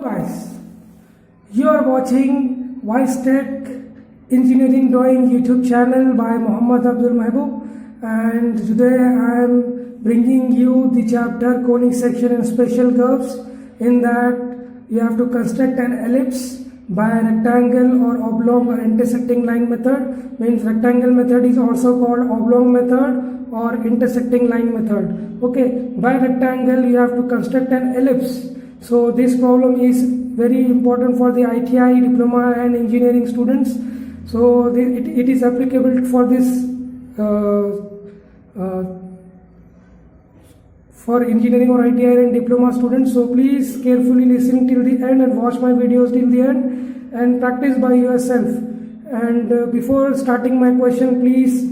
Guys, you are watching Wise Tech Engineering Drawing YouTube channel by Muhammad Abdul Mahbub, and today I am bringing you the chapter conic section and special curves. In that you have to construct an ellipse by a rectangle or oblong or intersecting line method. Means rectangle method is also called oblong method or intersecting line method. Okay, by rectangle you have to construct an ellipse. So this problem is very important for the ITI, diploma and engineering students. So it is applicable for this for engineering or ITI and diploma students. So please carefully listen till the end and watch my videos till the end and practice by yourself. And before starting my question, please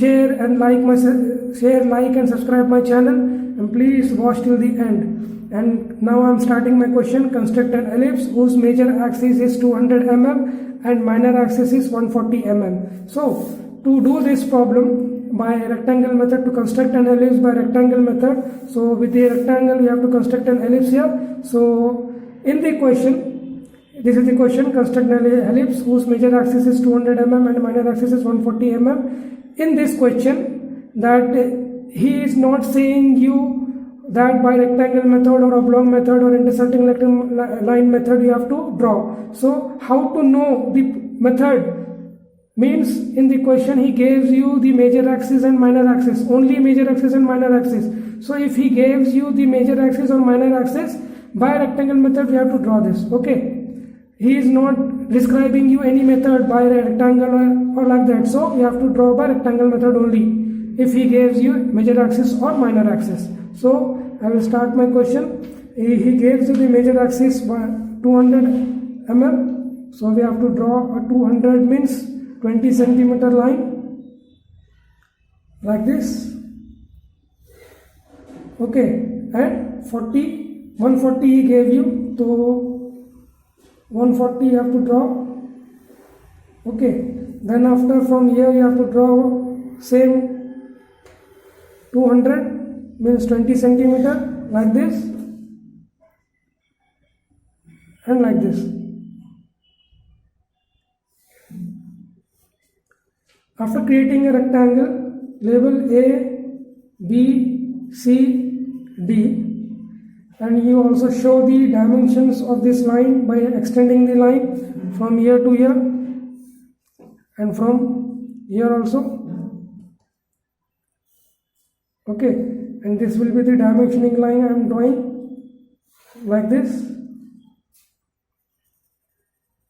share, like and subscribe my channel, and please watch till the end. And now I am starting my question. Construct an ellipse whose major axis is 200 mm and minor axis is 140 mm. So to do this problem by rectangle method, to construct an ellipse by rectangle method, so with the rectangle you have to construct an ellipse here. So in the question, this is the question: construct an ellipse whose major axis is 200 mm and minor axis is 140 mm. In this question, that he is not saying you that by rectangle method or oblong method or intersecting line method you have to draw. So how to know the method? Means in the question he gives you the major axis and minor axis, only major axis and minor axis. So if he gives you the major axis or minor axis, by rectangle method you have to draw this. Okay, he is not describing you any method by rectangle or like that, so you have to draw by rectangle method only if he gives you major axis or minor axis. So I will start my question. He gives you the major axis by 200 mm. So we have to draw a 200 means 20 centimeter line like this. Okay, and 140 he gave you. So 140 you have to draw. Okay, then after from here you have to draw same 200 means 20 centimeter like this and like this. After creating a rectangle, label A, B, C, D, and you also show the dimensions of this line by extending the line from here to here and from here also. Okay, and this will be the dimensioning line I am drawing like this.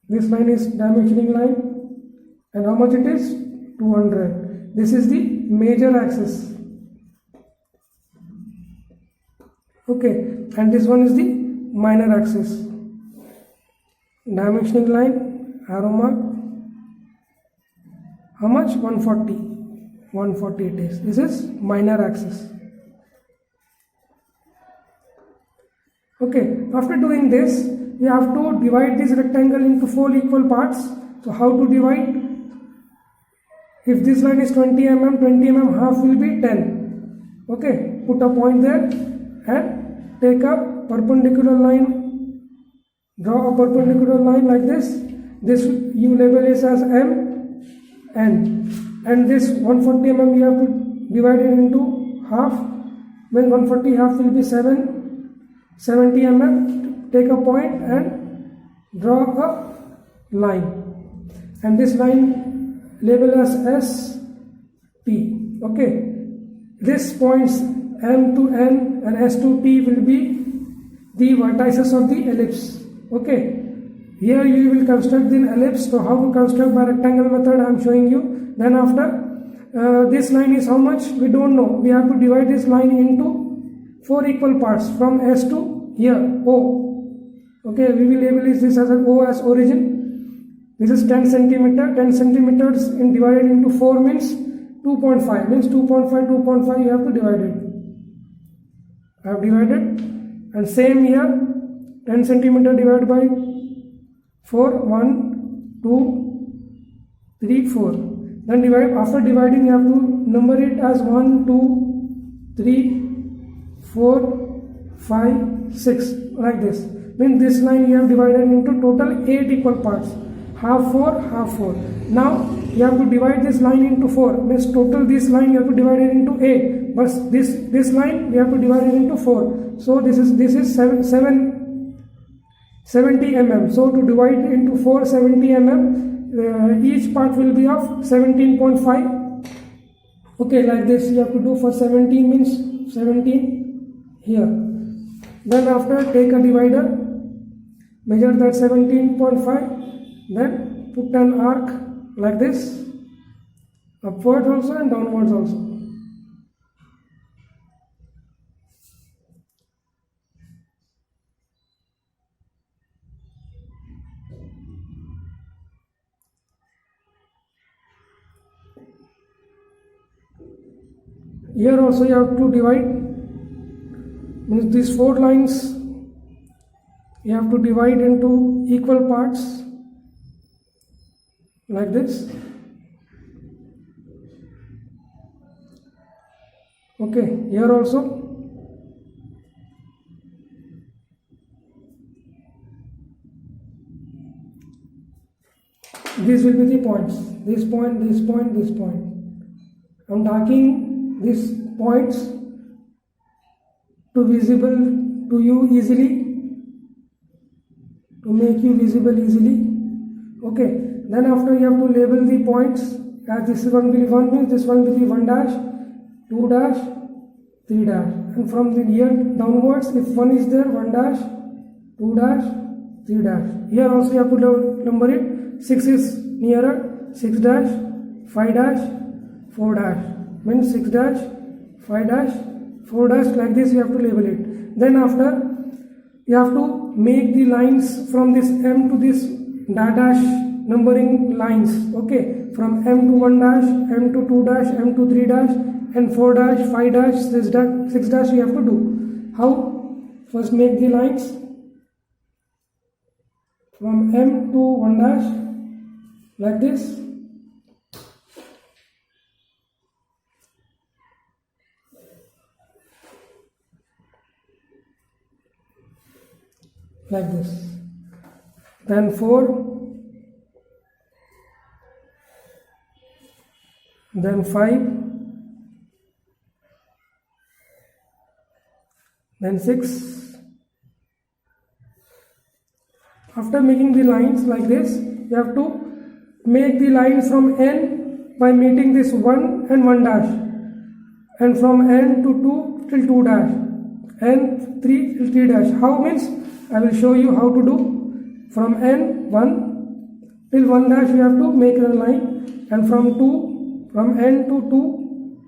This line is dimensioning line, and how much it is? 200. This is the major axis. Okay, and this one is the minor axis. Dimensioning line, arrow mark. How much? 140. 140 it is. This is minor axis. Okay, after doing this, you have to divide this rectangle into 4 equal parts. So how to divide? If this line is 20 mm, half will be 10. Okay, put a point there and take a perpendicular line. Draw a perpendicular line like this. This you label it as M, N. And this 140 mm you have to divide it into half. When 140 half will be 70 mm. Take a point and draw a line, and this line label as S, T. Okay, this points M to N and S to T will be the vertices of the ellipse. Okay, here you will construct the ellipse. So how to construct by rectangle method I am showing you. Then after this line is how much? We don't know. We have to divide this line into 4 equal parts from S to here O. Okay, we will label this as an O as origin. This is 10 centimeter. 10 centimeters in divided into 4 means 2.5. Means 2.5 you have to divide it. I have divided, and same here 10 centimeter divided by 4. 1, 2, 3, 4. Then divide. After dividing you have to number it as 1, 2, 3, 4, 5, 6 like this. Means this line you have divided into total 8 equal parts. Half 4, half 4. Now you have to divide this line into 4. Means total this line you have to divide it into 8. But this line we have to divide it into 4. So this is 70 mm. So to divide into 470 mm, each part will be of 17.5. Okay, like this you have to do for 17 means 17 here. Then after take a divider, measure that 17.5, then put an arc like this, upwards also and downwards also. Here also you have to divide, means these 4 lines you have to divide into equal parts like this. Okay, here also. These will be the points. This point, this point, this point. I'm marking these points to visible to you easily, to make you visible easily. Okay, then after you have to label the points, as this one will be 1 means this one will be 1 dash, 2 dash, 3 dash, and from the here downwards if 1 is there, 1 dash, 2 dash, 3 dash. Here also you have to number it. 6 is nearer, 6 dash, 5 dash, 4 dash. Means 6 dash, 5 dash, 4 dash, like this you have to label it. Then after you have to make the lines from this M to this dash numbering lines. Okay, from M to 1 dash, M to 2 dash, M to 3 dash, and 4 dash, 5 dash, 6 dash you have to do. How? First make the lines from M to 1 dash like this. Like this. Then 4, then 5, then 6. After making the lines like this, you have to make the line from N by meeting this 1 and 1 dash, and from N to 2 till 2 dash, and 3 till 3 dash. How means? I will show you how to do. From N 1 till 1 dash you have to make a line, and from N to 2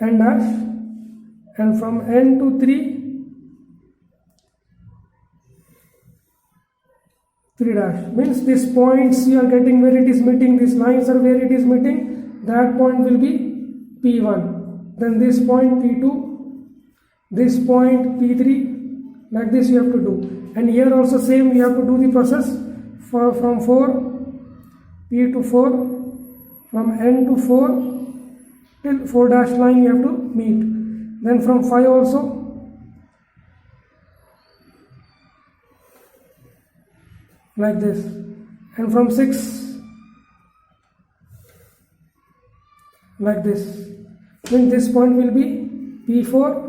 and dash, and from N to 3 dash. Means these points you are getting where it is meeting, these lines are where it is meeting, that point will be P1. Then this point P2, this point P3, like this you have to do. And here also same you have to do the process from 4, P to 4, from N to 4 till 4 dash line you have to meet. Then from 5 also, like this, and from 6 like this. Then this point will be P4,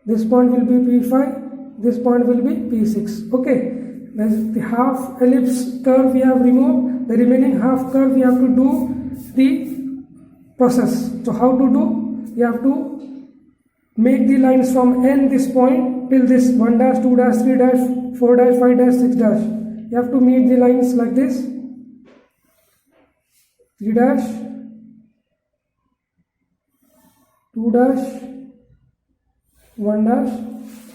this point will be P5, this point will be P6. Okay, then the half ellipse curve we have removed, the remaining half curve we have to do the process. So how to do? You have to make the lines from N this point till this 1 dash, 2 dash, 3 dash, 4 dash, 5 dash, 6 dash. You have to meet the lines like this, 3 dash, 2 dash, 1 dash,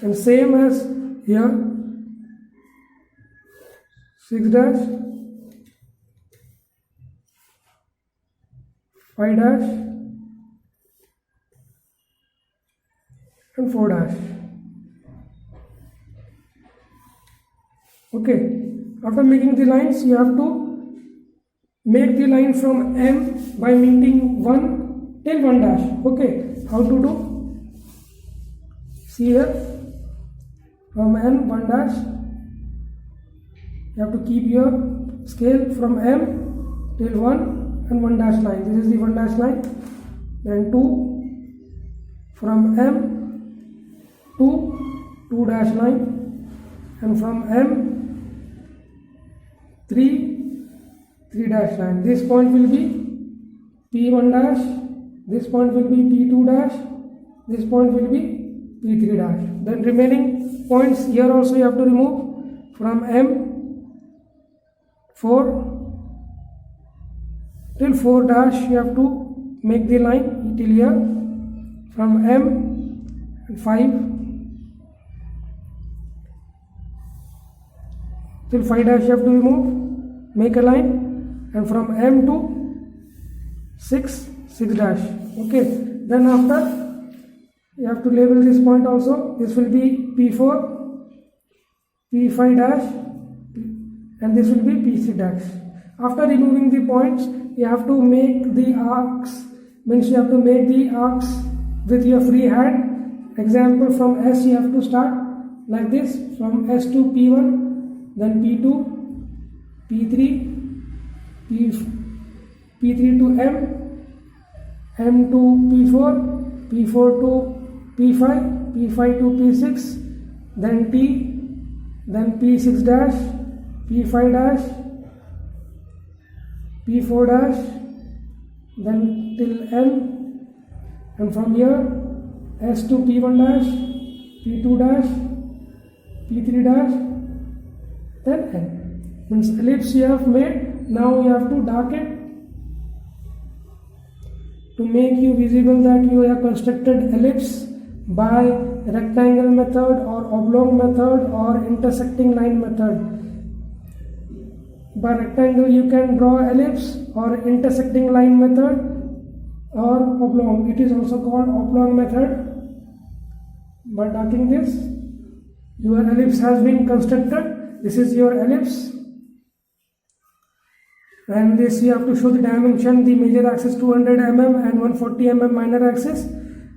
and same as here, 6 dash, 5 dash, and 4 dash. Okay, after making the lines, you have to make the line from M by meeting 1 till 1 dash. Okay, how to do? see here, from n 1 dash, you have to keep your scale from m till 1 and 1 dash line. This is the 1 dash line. Then 2, from m to 2 dash line, and from m 3 dash line. This point will be P1 dash, this point will be P2 dash, this point will be P3 dash. Then remaining points here also you have to remove. From M 4 till 4 dash you have to make the line till here. From M 5 till 5 dash you have to remove, make a line, and from M to 6 dash. Okay, then after you have to label this point also. This will be P4, P5 dash, and this will be P6 dash. After removing the points, you have to make the arcs, means you have to make the arcs with your free hand. Example, from S you have to start like this, from S to P1, then P2, P3, P3 to M, M to P4, P4 to P5, P5 to P6, then T, then P6 dash, P5 dash, P4 dash, then till N, and from here S to P1 dash, P2 dash, P3 dash, then N. Means ellipse you have made. Now you have to darken to make you visible that you have constructed ellipse by rectangle method or oblong method or intersecting line method. By rectangle you can draw ellipse, or intersecting line method, or oblong. It is also called oblong method. By darkening this, your ellipse has been constructed. This is your ellipse. And this you have to show the dimension, the major axis 200 mm and 140 mm minor axis.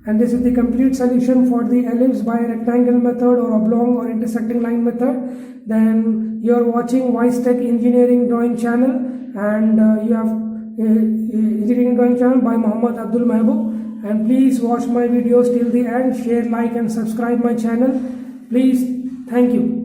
And this is the complete solution for the ellipse by rectangle method or oblong or intersecting line method. Then you are watching Wise Tech Engineering Drawing Channel, and you have Engineering Drawing Channel by Muhammad Abdul Mehboob. And please watch my videos till the end, share, like and subscribe my channel. Please, thank you.